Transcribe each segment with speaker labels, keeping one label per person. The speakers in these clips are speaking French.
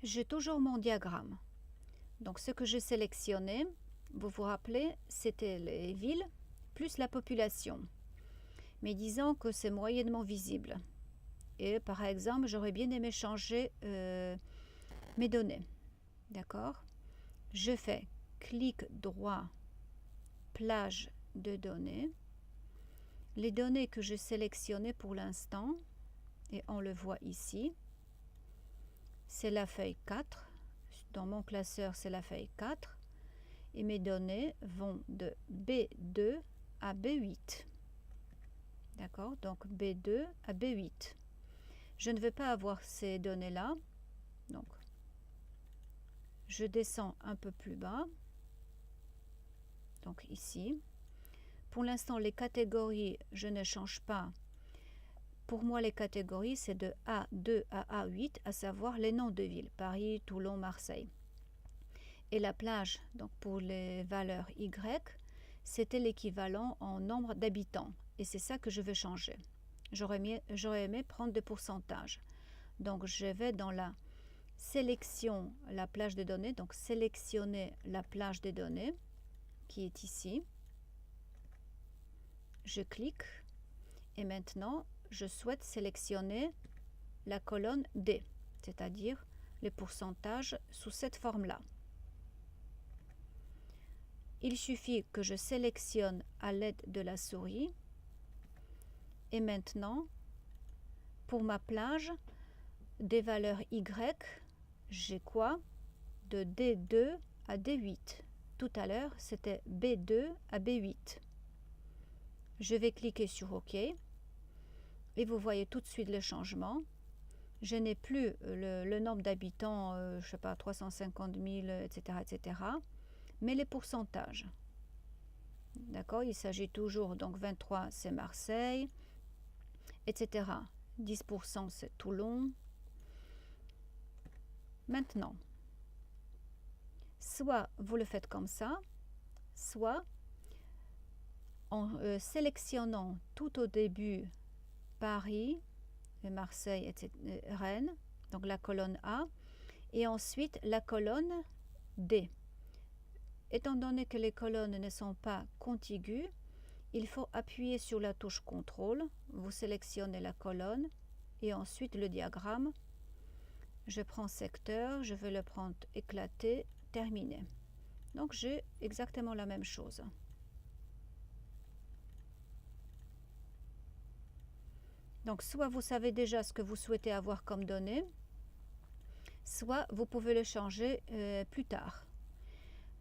Speaker 1: j'ai toujours mon diagramme. Donc ce que j'ai sélectionné, vous vous rappelez, c'était les villes plus la population. Mais disons que c'est moyennement visible. Et par exemple, j'aurais bien aimé changer mes données. D'accord? Je fais clic droit, plage de données. Les données que j'ai sélectionnées pour l'instant, et on le voit ici, c'est la feuille 4. Dans mon classeur, c'est la feuille 4. Et mes données vont de B2 à B8. D'accord? Donc B2 à B8. Je ne veux pas avoir ces données-là. Donc, je descends un peu plus bas. Donc ici. Pour l'instant, les catégories, je ne change pas. Pour moi, les catégories, c'est de A2 à A8, à savoir les noms de villes. Paris, Toulon, Marseille. Et la plage, donc pour les valeurs Y, c'était l'équivalent en nombre d'habitants. Et c'est ça que je veux changer. J'aurais aimé prendre des pourcentages. Donc, je vais dans la sélection, la plage des données. Donc, sélectionner la plage des données qui est ici. Je clique. Et maintenant, je souhaite sélectionner la colonne D, c'est-à-dire les pourcentages sous cette forme-là. Il suffit que je sélectionne à l'aide de la souris. Et maintenant, pour ma plage, des valeurs Y, j'ai quoi? De D2 à D8. Tout à l'heure, c'était B2 à B8. Je vais cliquer sur OK. Et vous voyez tout de suite le changement. Je n'ai plus le nombre d'habitants, je ne sais pas, 350 000, etc., etc., mais les pourcentages. D'accord? Il s'agit toujours, donc 23, c'est Marseille, etc. 10%, c'est Toulon. Maintenant, soit vous le faites comme ça, soit en sélectionnant tout au début Paris, Marseille, etc., Rennes, donc la colonne A, et ensuite la colonne D. Étant donné que les colonnes ne sont pas contiguës, il faut appuyer sur la touche CTRL, vous sélectionnez la colonne et ensuite le diagramme. Je prends secteur, je veux le prendre éclaté, terminé. Donc j'ai exactement la même chose. Donc soit vous savez déjà ce que vous souhaitez avoir comme données, soit vous pouvez le changer plus tard.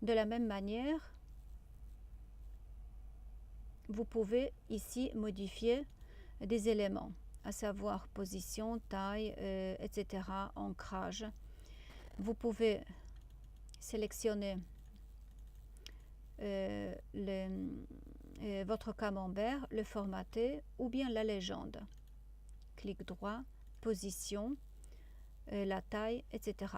Speaker 1: De la même manière, vous pouvez ici modifier des éléments, à savoir position, taille, etc., ancrage. Vous pouvez sélectionner votre camembert, le formater ou bien la légende. Clic droit, position, la taille, etc.